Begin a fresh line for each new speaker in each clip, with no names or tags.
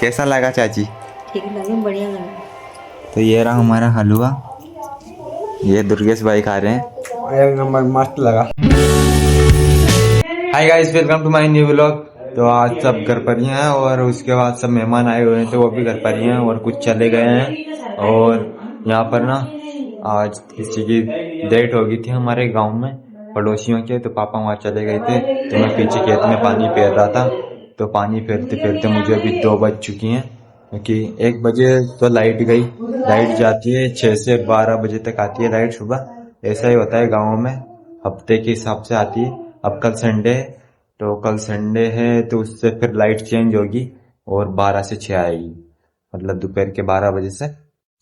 कैसा लगा चाची?
ठीक लगे, बढ़िया लगा।
तो ये रहा हमारा हलवा, ये दुर्गेश भाई खा रहे हैं। एक नंबर मस्त लगा। Hi guys, welcome to my new vlog. तो आज सब घर पर ही हैं और उसके बाद सब मेहमान आए हुए हैं तो वो भी घर पर ही हैं और कुछ चले गए हैं। और यहाँ पर ना आज किसी की डेट हो गई थी हमारे गांव में पड़ोसियों के, तो पापा वहाँ चले गए थे। तो मैं पीछे खेत में पानी फेर रहा था, तो पानी फेरते फेरते मुझे अभी 2 बज चुकी हैं, क्योंकि 1 बजे तो लाइट गई। लाइट जाती है 6 से 12 बजे तक आती है लाइट सुबह। ऐसा ही होता है गाँव में, हफ्ते के हिसाब से आती है। अब कल संडे है, तो कल संडे है तो उससे फिर लाइट चेंज होगी और 12 से 6 आएगी, मतलब दोपहर के 12 बजे से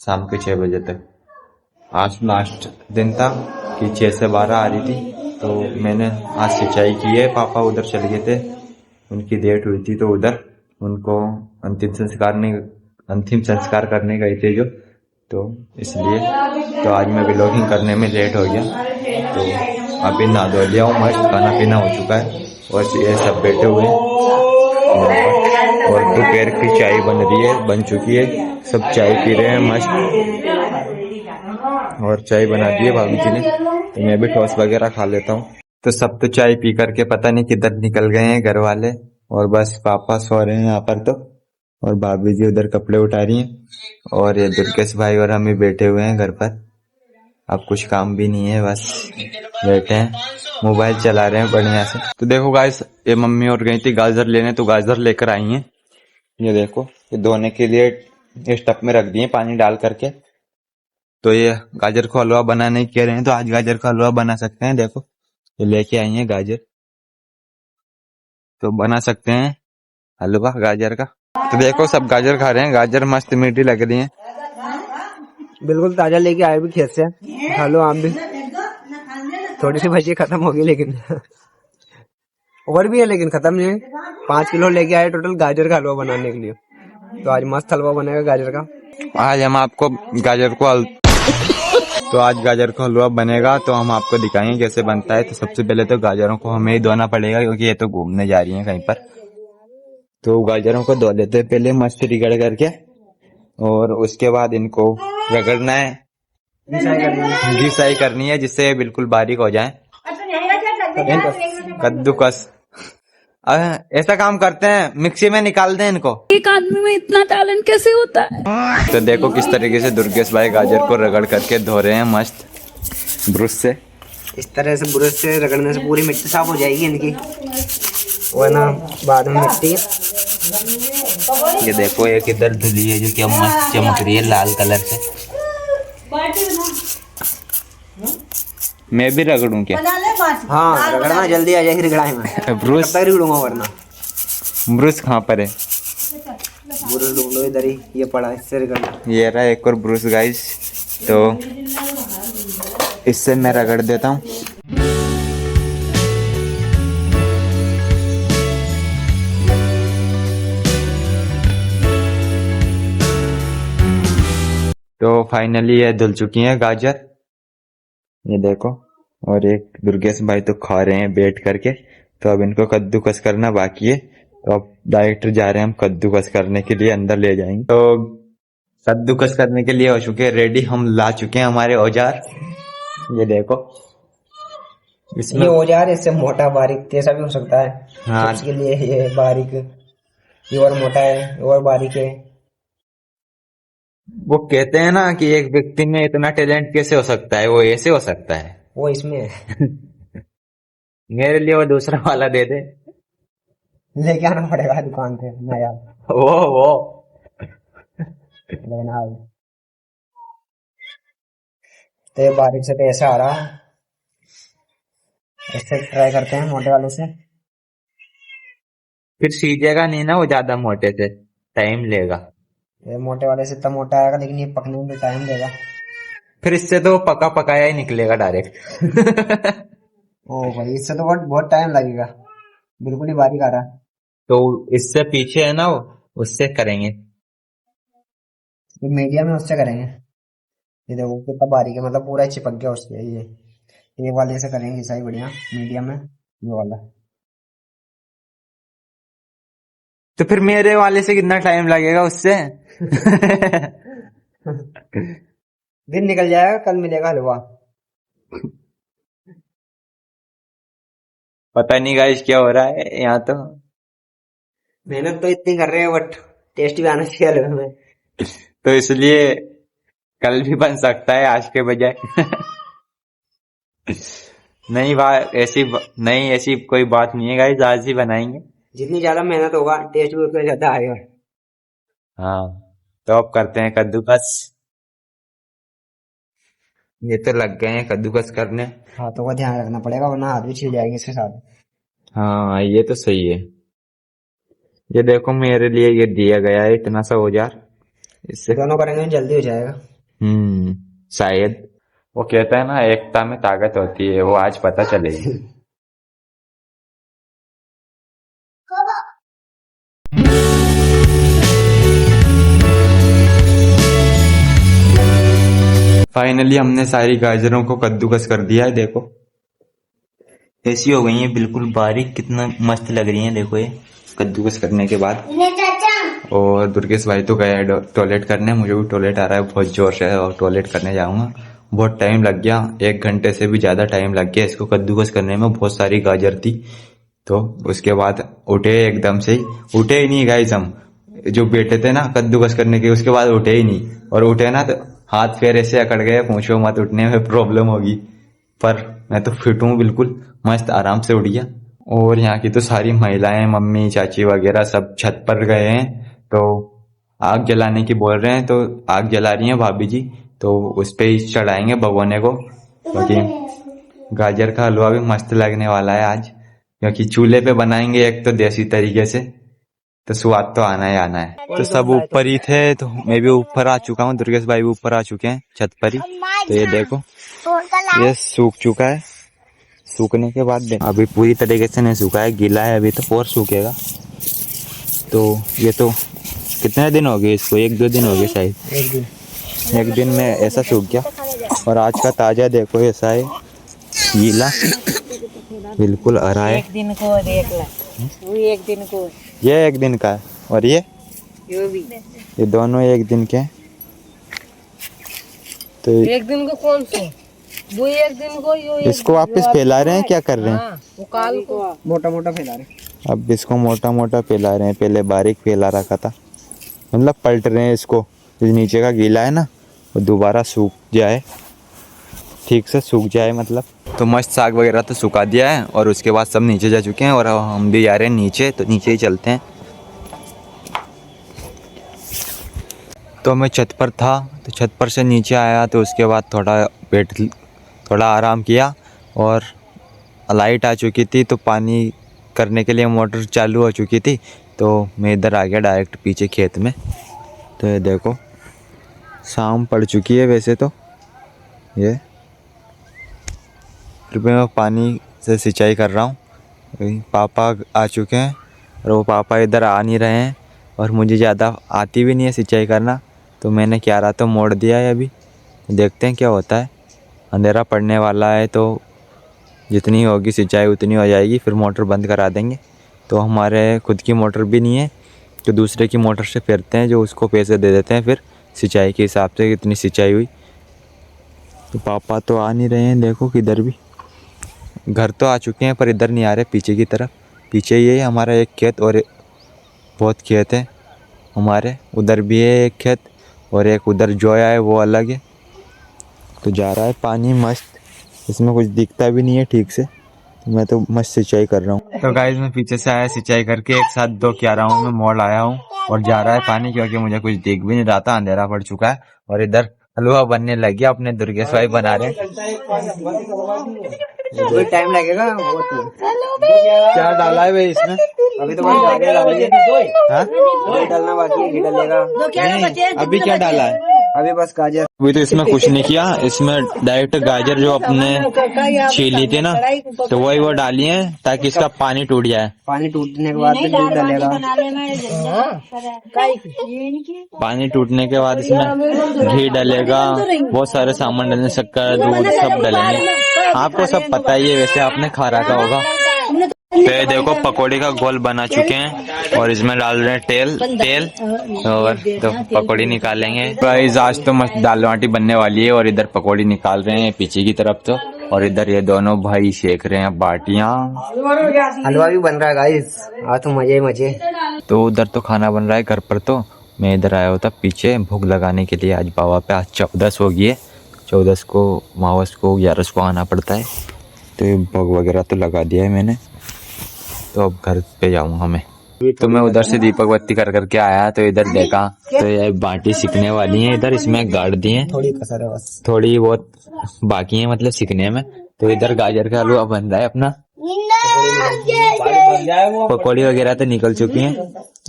शाम के 6 बजे तक। आज लास्ट दिन था कि 6 से 12 आ रही थी, तो मैंने आज सिंचाई की है। पापा उधर चले गए थे, उनकी डेट हुई थी तो उधर उनको अंतिम संस्कार करने गए थे जो, तो इसलिए तो आज मैं व्लॉगिंग करने में लेट हो गया। तो अभी नहा धो लिया हूँ, मस्त खाना पीना हो चुका है और ये सब बैठे हुए हैं और दोपहर की चाय बन रही है, बन चुकी है, सब चाय पी रहे हैं मस्त। और चाय बना दी है भाभी जी ने, तो मैं भी टॉस वगैरह खा लेता हूँ। तो सब तो चाय पी करके पता नहीं किधर निकल गए हैं घर वाले, और बस पापा सो रहे हैं यहाँ पर तो, और भाभी जी उधर कपड़े उठा रही हैं और ये दुर्गेश भाई और हम ही बैठे हुए हैं घर पर। अब कुछ काम भी नहीं है, बस बैठे हैं, मोबाइल चला रहे हैं बढ़िया से। तो देखो गाइस, ये मम्मी और गई थी गाजर लेने, तो गाजर लेकर आई हैं। ये देखो, ये धोने के लिए इस टब में रख दिए पानी डाल करके। तो ये गाजर को हलवा बनाने कह रहे हैं, तो आज गाजर का हलवा बना सकते हैं। देखो ये लेके आई हैं गाजर, तो बना सकते हैं हलवा गाजर का। तो देखो सब गाजर खा रहे हैं, गाजर मस्त मीठी लग रही है,
बिल्कुल ताजा लेके आए भी खेत से। खा लो आप भी। थोड़ी सी भजी खत्म होगी लेकिन और भी है, लेकिन खत्म नहीं है। 5 किलो लेके आए टोटल गाजर का हलवा बनाने के लिए। तो आज मस्त हलवा बनेगा गाजर का।
आज हम आपको गाजर को तो आज गाजर का हलवा बनेगा, तो हम आपको दिखाएंगे कैसे बनता है। तो सबसे पहले तो गाजरों को हमें ही धोना पड़ेगा, क्योंकि ये तो घूमने जा रही हैं कहीं पर। तो गाजरों को धो लेते हैं पहले मस्त रगड़ करके, और उसके बाद इनको रगड़ना है, घिसाई करनी है जिससे बिल्कुल बारीक हो जाए, कद्दूकस। ऐसा काम करते हैं, मिक्सी में निकाल दें इनको।
एक आदमी में इतना टैलेंट कैसे होता है?
तो देखो किस तरीके से दुर्गेश भाई गाजर को रगड़ करके धो रहे हैं मस्त ब्रश से।
इस तरह से ब्रश से रगड़ने से पूरी मिट्टी साफ हो जाएगी इनकी, वरना बाद में मिट्टी।
ये देखो एक इधर धुली है जो कि अब मस्त चमक रही है लाल कलर से। मैं भी रगड़ूं क्या?
हाँ रगड़ना जल्दी आ जाएगी रगड़ाई में।
ब्रश
रगड़ूंगा वरना।
ब्रश कहाँ पर है?
ब्रश ढूंढो इधर ही, ये पड़ा, इससे रगड़ना।
ये रहा एक और ब्रश गाइस, तो इससे मैं रगड़ देता हूँ। तो फाइनली ये धुल चुकी हैं गाजर, ये देखो। और एक दुर्गेश भाई तो खा रहे हैं बैठ करके। तो अब इनको कद्दूकस करना बाकी है, तो अब डायरेक्टर जा रहे हैं हम कद्दूकस करने के लिए, अंदर ले जाएंगे। तो कद्दूकस करने के लिए हो चुके हैं रेडी, हम ला चुके हैं हमारे औजार। ये देखो इसमें
ये औजार इससे मोटा बारीक कैसा भी हो सकता है।
हाँ,
इसके लिए ये बारीक, ये और मोटा है, ये और बारीक है।
वो कहते हैं ना कि एक व्यक्ति में इतना टैलेंट कैसे हो सकता है, वो ऐसे हो सकता है।
वो इसमें है।
मेरे लिए वो दूसरा वाला दे दे।
लेके आना पड़ेगा दुकान से नया।
वो
लेना है। तो ये बारीक से तो ऐसा आ रहा है, ऐसे ट्राई करते हैं मोटे वाले से।
फिर सीजेगा नहीं ना वो ज्यादा मोटे से, टाइम लेगा।
ये मोटे वाले से तब मोटा आएगा, लेकिन ये पकने में भी टाइम देगा।
फिर इससे तो पका पकाया ही निकलेगा डायरेक्ट।
ओ भाई, इससे तो बहुत बहुत टाइम लगेगा। बिल्कुल ही बारीक आ रहा है।
तो इससे पीछे है ना वो, उससे करेंगे।
ये मीडियम में उससे करेंगे। ये देखो कितना बारीक है, मतलब पूरा चिपक गया उससे। ये वाले से करेंगे सही, बढ़िया मीडियम में ये वाला।
तो फिर मेरे वाले से कितना टाइम लगेगा उससे?
दिन निकल जाएगा, कल मिलेगा हलवा।
पता नहीं गाइस क्या हो रहा है यहाँ तो।
मेहनत तो इतनी कर रहे हैं बट टेस्ट भी आना चाहिए हलवे में।
तो इसलिए कल भी बन सकता है आज के बजाय। नहीं बात ऐसी नहीं, ऐसी कोई बात नहीं है गाइस, आज ही बनाएंगे।
जितनी ज्यादा मेहनत होगा टेस्ट भी उतना ज्यादा आएगा।
हाँ, तो अब करते हैं कद्दूकस। ये तो लग गए हैं कद्दूकस करने।
हाथों का ध्यान रखना पड़ेगा वरना हाथ भी छिल जाएंगे इसके साथ।
हाँ ये तो सही है। ये देखो मेरे लिए ये दिया गया है इतना सा औजार, इससे
दोनों करेंगे जल्दी हो जाएगा।
शायद। वो कहता है ना एकता में ताकत होती है, वो आज पता चलेगी। फाइनली हमने सारी गाजरों को कद्दूकस कर दिया है। देखो ऐसी हो गई है बिल्कुल बारीक, कितना मस्त लग रही है। देखो ये कद्दूकस करने के बाद। और दुर्गेश भाई तो गया है टॉयलेट करने, मुझे भी टॉयलेट आ रहा है बहुत जोर से और टॉयलेट करने जाऊंगा। बहुत टाइम लग गया, 1 घंटे से भी ज्यादा टाइम लग गया इसको कद्दूकस करने में। बहुत सारी गाजर थी। तो उसके बाद उठे एकदम से ही, उठे ही नहीं गाइस हम जो बैठे थे ना कद्दूकस करने के, उसके बाद उठे ही नहीं। और उठे ना तो हाथ पैर ऐसे अकड़ गए, पूछो मत, उठने में प्रॉब्लम होगी। पर मैं तो फिट हूँ बिल्कुल, मस्त आराम से उठ गया। और यहाँ की तो सारी महिलाएं, मम्मी चाची वगैरह सब छत पर गए हैं, तो आग जलाने की बोल रहे हैं। तो आग जला रही हैं भाभी जी, तो उस पे ही चढ़ाएंगे भगोने को। क्योंकि गाजर का हलवा भी मस्त लगने वाला है आज, क्योंकि चूल्हे पे बनाएंगे एक तो देसी तरीके से, तो स्वाद तो आना ही आना है। तो सब ऊपर ही थे, तो मैं भी ऊपर आ चुका हूँ, दुर्गेश भाई भी ऊपर आ चुके हैं छत पर ही। तो ये देखो ये सूख चुका है। सूखने के बाद अभी पूरी तरीके से नहीं सूखा है, गीला है अभी तो, और सूखेगा। तो ये तो कितने दिन हो गए इसको, 1-2 दिन हो गए शायद। एक दिन में ऐसा सूख गया। और आज का ताजा देखो ऐसा है, गीला बिल्कुल हरा है।
एक दिन को देख ला, वो एक दिन को,
ये 1 दिन का है और ये
भी
ये दोनों 1 दिन के हैं। तो
एक दिन को कौन से, वो एक दिन को
इसको वापस फैला रहे हैं, क्या कर रहे हैं?
वो काल को
मोटा मोटा फैला रहे।
अब इसको मोटा मोटा फैला रहे हैं, पहले बारीक फैला रखा था। मतलब पलट रहे हैं इसको, जो नीचे का गीला है ना वो दोबारा सूख जाए, ठीक से सूख जाए मतलब। तो मस्त साग वगैरह तो सुखा दिया है और उसके बाद सब नीचे जा चुके हैं और हम भी जा रहे हैं नीचे, तो नीचे ही चलते हैं। तो मैं छत पर था, तो छत पर से नीचे आया, तो उसके बाद थोड़ा आराम किया और लाइट आ चुकी थी, तो पानी करने के लिए मोटर चालू हो चुकी थी। तो मैं इधर आ गया डायरेक्ट पीछे खेत में। तो ये देखो शाम पड़ चुकी है वैसे तो, ये फिर मैं पानी से सिंचाई कर रहा हूँ। पापा आ चुके हैं और वो पापा इधर आ नहीं रहे हैं, और मुझे ज़्यादा आती भी नहीं है सिंचाई करना, तो मैंने क्या रहा तो मोड़ दिया है। अभी देखते हैं क्या होता है। अंधेरा पड़ने वाला है, तो जितनी होगी सिंचाई उतनी हो जाएगी, फिर मोटर बंद करा देंगे। तो हमारे खुद की मोटर भी नहीं है, तो दूसरे की मोटर से फेरते हैं, जो उसको पैसे दे देते हैं फिर सिंचाई के हिसाब से कितनी सिंचाई हुई। तो पापा तो आ नहीं रहे हैं, देखो किधर भी। घर तो आ चुके हैं पर इधर नहीं आ रहे, पीछे की तरफ। पीछे ये हमारा एक खेत, और बहुत खेत है हमारे, उधर भी है एक खेत, और एक उधर जोया है वो अलग है। तो जा रहा है पानी मस्त, इसमें कुछ दिखता भी नहीं है ठीक से, तो मैं तो मस्त सिंचाई कर रहा हूँ। तो गाइस मैं पीछे से आया सिंचाई करके, एक साथ 2 क्या रहा हूँ मैं, मोड़ आया हूँ और जा रहा है पानी, क्योंकि मुझे कुछ दिख भी नहीं रहा था, अंधेरा पड़ चुका है। और इधर हलवा बनने लग गया, अपने दुर्गेश भाई बना रहे हैं।
टाइम लगेगा बहुत।
क्या डाला है भाई इसमें?
अभी तो बस गाजर डालेंगे,
हाँ?
घी डालना बाकी है, घी डालेगा।
नहीं, अभी क्या डाला है?
अभी बस गाजर।
अभी तो इसमें कुछ नहीं किया, इसमें डायरेक्ट गाजर जो अपने छीली थी ना, तो वही वो डाली है ताकि इसका पानी टूट जाए।
पानी टूटने के बाद फिर दूध डालेगा।
पानी टूटने के बाद इसमें घी डालेगा, बहुत सारे सामान डालेंगे, शक्कर दूध सब डालेंगे। आपको सब पता ही है, वैसे आपने खा रखा होगा। तो ये देखो पकौड़ी का गोल बना चुके हैं और इसमें डाल रहे हैं तेल और तो पकौड़ी निकालेंगे। गाइस आज तो मस्त दाल बाटी बनने वाली है और इधर पकौड़ी निकाल रहे हैं पीछे की तरफ तो, और इधर ये दोनों भाई सेक रहे हैं बाटियां।
हलवा भी बन रहा है गाइस, आज तो मजे ही मजे।
तो उधर तो खाना बन रहा है घर पर, तो मैं इधर आया होता पीछे भोग लगाने के लिए। आज बाबा पे आज 14 हो गई है, 14 को मावस को 11 को आना पड़ता है। तो ये भोग वगैरह तो लगा दिया है मैंने, तो अब घर पे जाऊंगा मैं। तो मैं उधर से दीपक बत्ती कर करके आया तो इधर देखा तो ये बाटी सिकने वाली है इधर, इसमें गाड़ दी है,
थोड़ी कसर है बस,
थोड़ी बहुत बाकी है मतलब सिकने में। तो इधर गाजर का हलवा बन रहा है अपना, पकौड़ी वगैरह तो निकल चुकी हैं।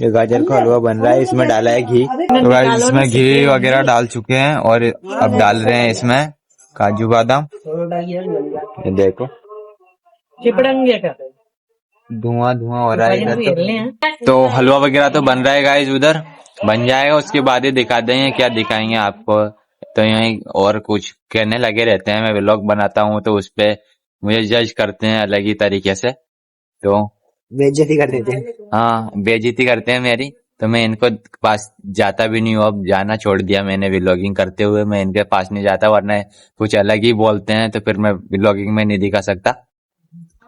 ये गाजर का हलवा बन रहा है, इसमें डाला है घी, तो गाइस इसमें घी वगैरह डाल चुके हैं और अब डाल रहे हैं इसमें काजू बादाम। ये देखो धुआं हो रहा है इधर तो हलवा वगैरह तो बन रहा है गाइस, उधर बन जाएगा उसके बाद ही दिखा देंगे क्या दिखाएंगे आपको। तो यही और कुछ कहने लगे रहते हैं, मैं व्लॉग बनाता हूँ तो उस पे मुझे जज करते हैं अलग ही तरीके से, तो
बेइज्जती कर देते हैं।
हाँ बेइज्जती करते हैं मेरी, तो मैं इनको पास जाता भी नहीं हूँ, अब जाना छोड़ दिया मैंने। व्लॉगिंग करते हुए मैं इनके पास नहीं जाता, वरना कुछ अलग ही बोलते हैं तो फिर मैं व्लॉगिंग में नहीं दिखा सकता।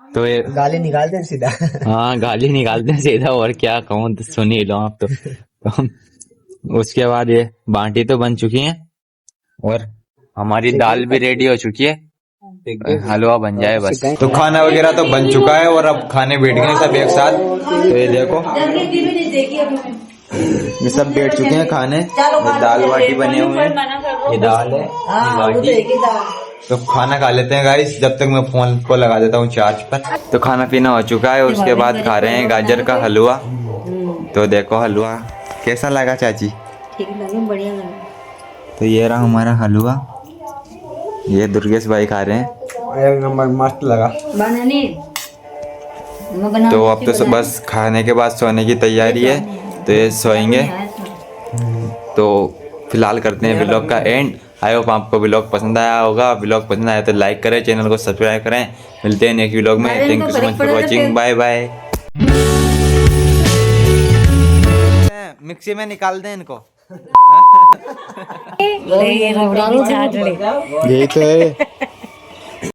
तो ये
गाली निकालते हैं सीधा।
हाँ गाली निकालते हैं सीधा, और क्या कहूँ तो सुन ही लो आप तो उसके बाद ये बाटी तो बन चुकी है और हमारी दाल भी रेडी हो चुकी है, हलवा बन जाए बस। तो खाना वगैरह तो बन चुका है और अब खाने बैठ गए सब एक साथ। तो ये देखो ये सब बैठ चुके हैं खाने, ये दाल बाटी बने हुए हैं, ये दाल है ये बाटी। तो खाना खा लेते हैं गाइस, जब तक मैं फोन को लगा देता हूँ चार्ज पर। तो खाना पीना हो चुका है, उसके बाद खा रहे हैं गाजर का हलवा। तो देखो हलवा कैसा लगा चाची?
ठीक लगा, बढ़िया लगा।
तो ये रहा हमारा हलवा, ये दुर्गेश भाई खा रहे हैं।
एक नंबर मस्त लगा।
तो अब तो बस खाने के बाद सोने की तैयारी है, तो ये सोएंगे। तो फिलहाल करते हैं व्लॉग का एंड। आई होप आपको व्लॉग पसंद आया होगा, व्लॉग पसंद आया तो लाइक करें, चैनल को सब्सक्राइब करें। मिलते हैं नेक्स्ट व्लॉग में। Thank you so much for watching, bye bye. Mixie में निकाल दें इनको।
ले रबड़ी भी चाट ले।
यही तो है।